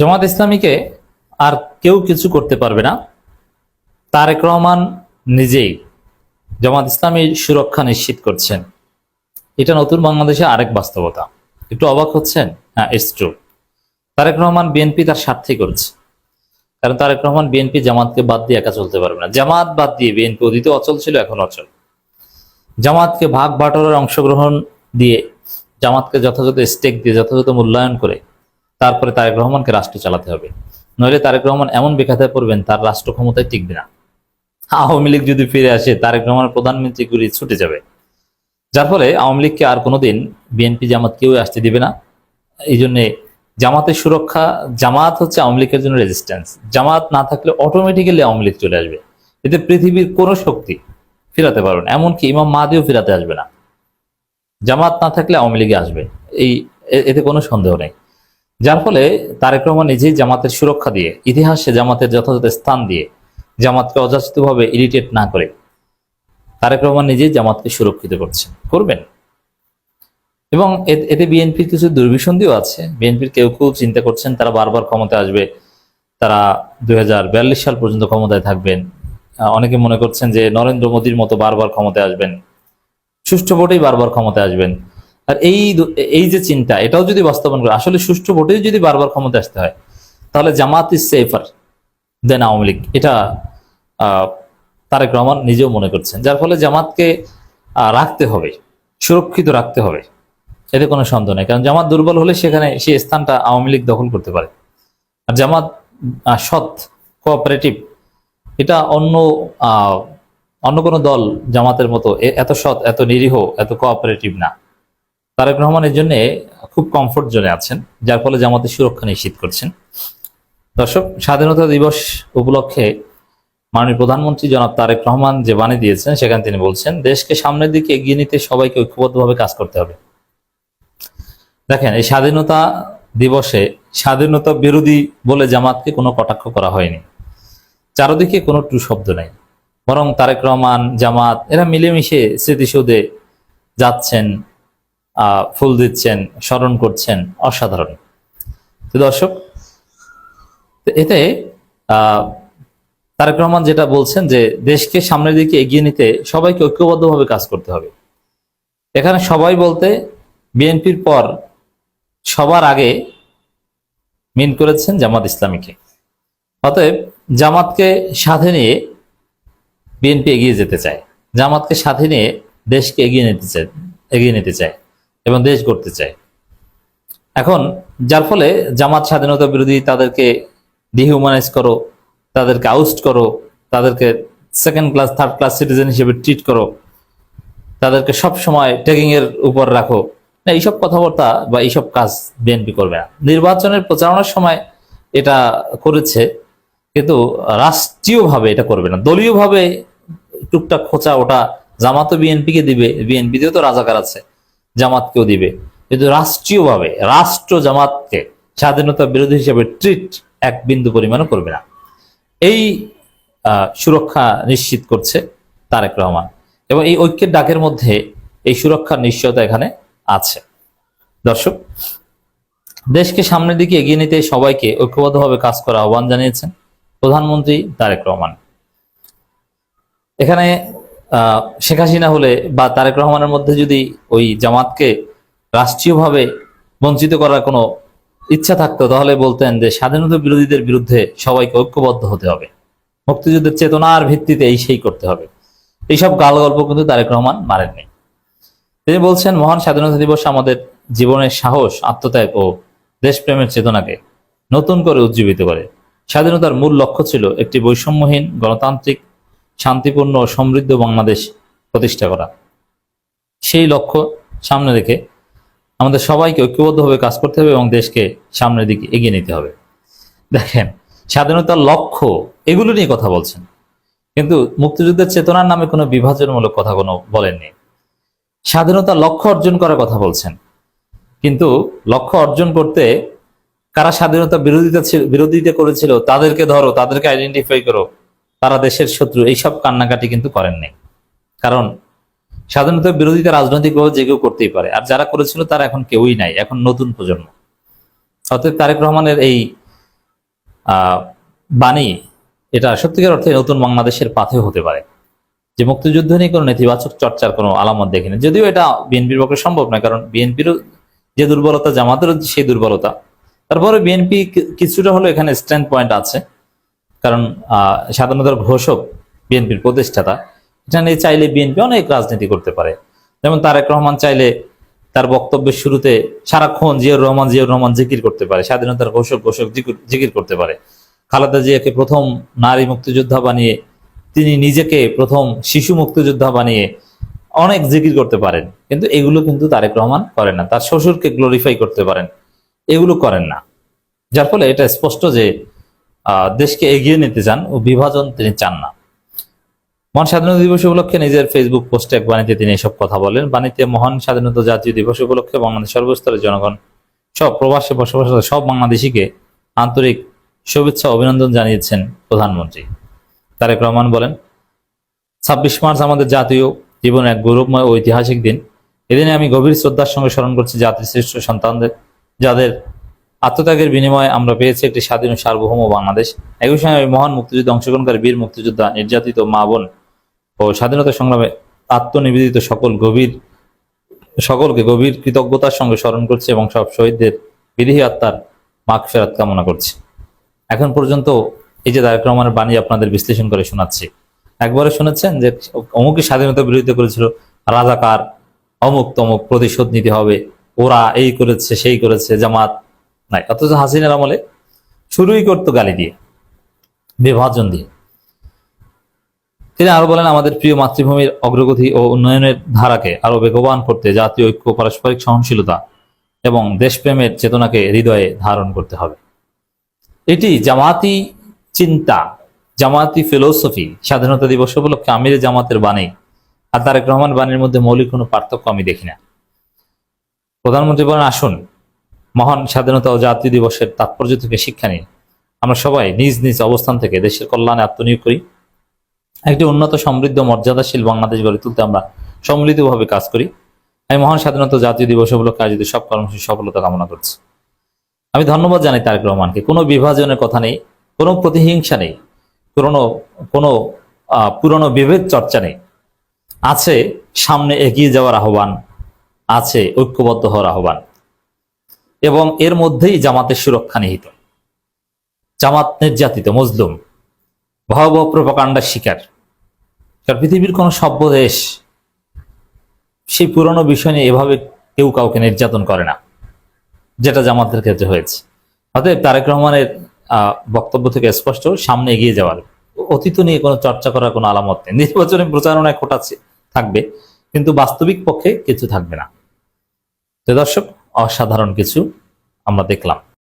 জামাত ইসলামীকে আর কেউ কিছু করতে পারবে না। তারেক রহমান নিজেই জামাত ইসলামীর সুরক্ষা নিশ্চিত করছেন। এটা নতুন বাংলাদেশে আরেক বাস্তবতা। একটু অবাক হচ্ছেন? হ্যাঁ, it's true. Tarique Rahman BNP তার স্বার্থে করছে, কারণ তারেক রহমান বিএনপি জামাতকে বাদ দিয়ে একা চলতে পারবে না। জামাত বাদ দিয়ে বিএনপি অতীতে অচল ছিল, এখন অচল। জামাতকে ভাগ বাটোয়ারার অংশগ্রহণ দিয়ে, জামাতকে যথাযথ স্টেক দিয়ে, যথাযথ মূল্যায়ন করে তারপরে তারেক রহমানকে রাষ্ট্র চালাতে হবে। নইলে তারেক রহমান এমন বেখাতায় পড়বেন, তার রাষ্ট্র ক্ষমতায় টিকবে না। আওয়ামী লীগ যদি ফিরে আসে, তারেক রহমানের প্রধানমন্ত্রী গুলি ছুটে যাবে। যার ফলে আওয়ামী লীগকে আর কোনোদিন বিএনপি জামাত কেউ আসতে দিবে না। এই জন্যে জামাতের সুরক্ষা, জামাত হচ্ছে আওয়ামী লীগের জন্য রেজিস্ট্যান্স। জামাত না থাকলে অটোমেটিক্যালি আওয়ামী লীগ চলে আসবে। এতে পৃথিবীর কোনো শক্তি ফিরাতে পারবে না, এমনকি ইমাম মাহদিও ফিরাতে আসবে না। জামাত না থাকলে আওয়ামী লীগে আসবে, এতে কোনো সন্দেহ নেই। যার ফলে তারেক রহমান নিজেই জামাতের সুরক্ষা দিয়ে, ইতিহাসে জামাতের যথাযথ স্থান দিয়ে, জামাতকে অযাচিতভাবে ইরিটেট না করে তারেক রহমান নিজেই জামাতকে সুরক্ষিত করবেন। এবং এতে বিএনপির কিছু দুর্বিসন্ধিও আছে। বিএনপির কেউ কেউ চিন্তা করছেন তারা বারবার ক্ষমতায় আসবে, তারা 2042 সাল পর্যন্ত ক্ষমতায় থাকবেন। অনেকে মনে করছেন যে নরেন্দ্র মোদীর মতো বারবার ক্ষমতায় আসবেন, সুষ্ঠু ভোটেই বারবার ক্ষমতায় আসবেন। আর এই যে চিন্তা, এটাও যদি বাস্তবায়ন করে, আসলে সুষ্ঠু ভোটেই যদি বারবার ক্ষমতায় আসতে হয়, তাহলে জামাত ইজ সেফার দেন আওয়ামী লীগ। এটা তারেক রহমান নিজেও মনে করছেন। যার ফলে জামাতকে রাখতে হবে, সুরক্ষিত রাখতে হবে, এতে কোনো সন্দেহ নেই। কারণ জামাত দুর্বল হলে সেখানে সেই স্থানটা আওয়ামী লীগ দখল করতে পারে। আর জামাত সৎ, কোঅপারেটিভ, এটা অন্য কোনো দল জামাতের মতো এত সৎ, এত নিরীহ, এত কোঅপারেটিভ না। তারেক রহমান এর জন্য খুব কমফোর্ট জোনে আছেন, যার ফলে জামাতের সুরক্ষা নিশ্চিত করছেন। দর্শক, স্বাধীনতা দিবস উপলক্ষে মাননীয় প্রধানমন্ত্রী জনাব তারেক রহমান যে বাণী দিয়েছেন, সেখানে তিনি বলছেন দেশকে সামনের দিকে এগিয়ে নিতে সবাইকে ঐক্যবদ্ধভাবে কাজ করতে হবে। দেখেন, এই স্বাধীনতা দিবসে স্বাধীনতা বিরোধী বলে জামাতকে কোনো কটাক্ষ করা হয়নি। চারদিকে কোনো টু শব্দ নাই, বরং তারেক রহমান, জামাত এরা মিলেমিশে স্মৃতিসৌধে যাচ্ছেন, ফুল দিচ্ছেন, স্মরণ করছেন। অসাধারণ। তো দর্শক, এতে তারেক রহমান যেটা বলছেন যে দেশকে সামনের দিকে এগিয়ে নিতে সবাইকে ঐক্যবদ্ধভাবে কাজ করতে হবে। এখানে সবাই বলতে বিএনপির পর সবার আগে মিন করেছেন জামাত ইসলামীকে। অতএব জামাতকে সাথে নিয়ে বিএনপি এগিয়ে যেতে চায়, জামাতকে সাথে নিয়ে দেশকে এগিয়ে নিতে চায় এবং দেশ গড়তে চায়। এখন যার ফলে জামাত স্বাধীনতা বিরোধী, তাদেরকে ডিহিউম্যানাইজ করো, তাদেরকে আউস্ট করো, তাদেরকে second class, third class citizen হিসেবে ট্রিট করো, তাদেরকে সব সময় ট্যাগিং এর উপর রাখো, না, এইসব কথাবার্তা বা এইসব কাজ বিএনপি করবে না। নির্বাচনের প্রচারণার সময় এটা করেছে, কিন্তু রাষ্ট্রীয়ভাবে এটা করবে না। দলীয়ভাবে টুকটাক খোঁচা ওটা জামাতও বিএনপিকে দিবে, বিএনপিতেও তো রাজাকার আছে, জামাতকেও দিবে, কিন্তু রাষ্ট্রীয়ভাবে রাষ্ট্র জামাতকে স্বাধীনতা বিরোধী হিসেবে ট্রিট এক বিন্দু পরিমাণও করবে না। এই সুরক্ষা নিশ্চিত করছে তারেক রহমান, এবং এই ঐক্যের ডাকের মধ্যে এই সুরক্ষার নিশ্চয়তা এখানে আছে। দর্শক, দেশকে সামনের দিকে এগিয়ে নিতে সবাইকে ঐক্যবদ্ধভাবে কাজ করার আহ্বান জানিয়েছেন প্রধানমন্ত্রী তারেক রহমান। এখানে শেখ হাসিনা হলে বা তারেক রহমানের মধ্যে যদি ওই জামাতকে রাষ্ট্রীয়ভাবে বঞ্চিত করার কোনো ইচ্ছা থাকতো, তাহলে বলতেন যে স্বাধীনতা বিরোধীদের বিরুদ্ধে সবাইকে ঐক্যবদ্ধ হতে হবে, মুক্তিযুদ্ধের চেতনার ভিত্তিতে সেই করতে হবে। এইসব গাল গল্প কিন্তু তারেক রহমান মারেননি। তিনি বলছেন মহান স্বাধীনতা দিবস আমাদের জীবনের সাহস, আত্মত্যাগ ও দেশপ্রেমের চেতনাকে নতুন করে উজ্জীবিত করে। স্বাধীনতার মূল লক্ষ্য ছিল একটি বৈষম্যহীন, গণতান্ত্রিক, শান্তিপূর্ণ ও সমৃদ্ধ বাংলাদেশ প্রতিষ্ঠা করা। সেই লক্ষ্য সামনে রেখে আমাদের সবাইকে ঐক্যবদ্ধভাবে কাজ করতে হবে এবং দেশকে সামনের দিকে এগিয়ে নিতে হবে। দেখেন, স্বাধীনতার লক্ষ্য এগুলো নিয়ে কথা বলছেন, কিন্তু মুক্তিযুদ্ধের চেতনার নামে কোনো বিভাজনমূলক কথা কোনো বলেননি। স্বাধীনতার লক্ষ্য অর্জন করার কথা বলছেন, কিন্তু লক্ষ্য অর্জন করতে কারা স্বাধীনতা বিরোধিতা করেছিল তাদেরকে ধরো, তাদেরকে আইডেন্টিফাই করো, তারা দেশের শত্রু, এইসব কান্নাকাটি কিন্তু করেননি। কারণ স্বাধীনতা বিরোধিতা রাজনৈতিকভাবে যে কেউ করতেই পারে, আর যারা করেছিল তারা এখন কেউই নাই, এখন নতুন প্রজন্ম। অতএব তারেক রহমানের এই আহ বাণী, এটা সত্যিকার অর্থে নতুন বাংলাদেশের পাথেয় হতে পারে। যে মুক্তিযুদ্ধ নিয়ে কোনো নেতিবাচক চর্চার কোনো আলামত দেখিনি, যদিও এটা বিএনপির পক্ষে সম্ভব নয়, কারণ বিএনপিরও যে দুর্বলতা, জামাতেরও সেই দুর্বলতা। তারপরে বিএনপি কিছুটা হলো এখানে স্ট্যান্ড পয়েন্ট আছে, কারণ স্বাধীনতার ঘোষক বিএনপির প্রতিষ্ঠাতা, এটা নিয়ে চাইলে বিএনপি অনেক রাজনীতি করতে পারে। যেমন তারেক রহমান চাইলে তার বক্তব্যের শুরুতে সারাক্ষণ জিয়াউর রহমান জিকির করতে পারে, স্বাধীনতার ঘোষক জিকির করতে পারে। খালেদা জিয়াকে প্রথম নারী মুক্তিযোদ্ধা বানিয়ে, তিনি নিজেকে প্রথম শিশু মুক্তিযোদ্ধা বানিয়ে অনেক জিকির করতে পারেন, কিন্তু এগুলো কিন্তু তারেক রহমান করেন না। তার শ্বশুরকে গ্লোরিফাই করতে পারেন, এগুলো করেন না। যার ফলে এটা স্পষ্ট যে দেশকে এগিয়ে নিতে চান ও বিভাজন তিনি চান না। মহান স্বাধীনতা দিবস উপলক্ষে নিজের ফেসবুক পোস্টে এক বাণীতে তিনি এসব কথা বলেন। বাণীতে মহান স্বাধীনতা জাতীয় দিবস উপলক্ষে বাংলাদেশ সর্বস্তরের জনগণ, সব প্রবাসে বসবাসরত সব বাংলাদেশিকে আন্তরিক শুভেচ্ছা অভিনন্দন জানিয়েছেন প্রধানমন্ত্রী। তারেক রহমান বলেন, 26 মার্চ আমাদের জাতীয় জীবনের এক গৌরবময় ও ঐতিহাসিক দিন। এদিনে আমি গভীর শ্রদ্ধার সঙ্গে স্মরণ করছি জাতির শ্রেষ্ঠ সন্তানদের, যাদের আত্মত্যাগের বিনিময়ে আমরা পেয়েছি একটি স্বাধীন ও সার্বভৌম বাংলাদেশ। একই সঙ্গে আমি মহান মুক্তিযুদ্ধে অংশগ্রহণকারী বীর মুক্তিযোদ্ধা, নির্যাতিত মা বোন ও স্বাধীনতা সংগ্রামে আত্মনিবেদিত সকলকে গভীর কৃতজ্ঞতার সঙ্গে স্মরণ করছি এবং সব শহীদদের বিদেহী আত্মার মাগফিরাত কামনা করছি। এখন পর্যন্ত এই যে তারেক রহমানের বাণী আপনাদের বিশ্লেষণ করে শোনাচ্ছি, একবারে শুনেছেন যে অমুকই স্বাধীনতা বিরোধিতা করেছিল, রাজাকার, অমুক তমুক, প্রতিশোধ নিতে হবে, ওরা এই করেছে সেই করেছে, জামাত নাই। অথচ হাসিনার আমলে শুরুই করতো গালি দিয়ে, বিভাজন দিয়ে। তিনি আরো বলেন, আমাদের প্রিয় মাতৃভূমির অগ্রগতি ও উন্নয়নের ধারাকে আরো বেগবান করতে জাতীয় ঐক্য, পারস্পরিক সহনশীলতা এবং দেশপ্রেমের চেতনাকে হৃদয়ে ধারণ করতে হবে। এটি জামাতি চিন্তা, জামাতি ফিলোসফি। স্বাধীনতা দিবস উপলক্ষে আমিরে জামাতের বাণী আর তারেক রহমান বাণীর মধ্যে মৌলিক কোনো পার্থক্য আমি দেখি না। প্রধানমন্ত্রী বলেন, আসুন মহান স্বাধীনতা ও জাতীয় দিবসের তাৎপর্য থেকে শিক্ষা নিয়ে আমরা সবাই নিজ নিজ অবস্থান থেকে দেশের কল্যাণে আত্মনিয়োগ করি। একটি উন্নত, সমৃদ্ধ, মর্যাদাশীল বাংলাদেশ গড়ে তুলতে আমরা সম্মিলিতভাবে কাজ করি। আমি মহান স্বাধীনতা জাতীয় দিবস উপলক্ষে আয়োজিত সব কর্মসূচির সফলতা কামনা করছি। আমি ধন্যবাদ জানাই তারেক রহমানকে। কোনো বিভাজনের কথা নেই, কোনো প্রতিহিংসা নেই, কোনো পুরনো বিভেদ চর্চা নেই। আছে সামনে এগিয়ে যাওয়ার আহ্বান, আছে ঐক্যবদ্ধ হওয়ার আহ্বান, এবং এর মধ্যেই জামাতের সুরক্ষা নিহিত। জামাত নির্যাতিত, মজলুম, ভয়াবহ প্রোপাগান্ডার শিকার। কারণ পৃথিবীর কোন সভ্য দেশ সেই পুরনো বিষয় নিয়ে এভাবে কেউ কাউকে নির্যাতন করে না, যেটা জামাতের ক্ষেত্রে হয়েছে। অতএব তারেক রহমানের বক্তব্য থেকে স্পষ্ট সামনে এগিয়ে যাওয়ার, অতীত নিয়ে কোনো চর্চা করার কোনো আলামত নেই। নির্বাচনী প্রচারণায় খোটা থাকবে, কিন্তু বাস্তবিক পক্ষে কিছু থাকবে না। তো দর্শক, অসাধারণ কিছু আমরা দেখলাম।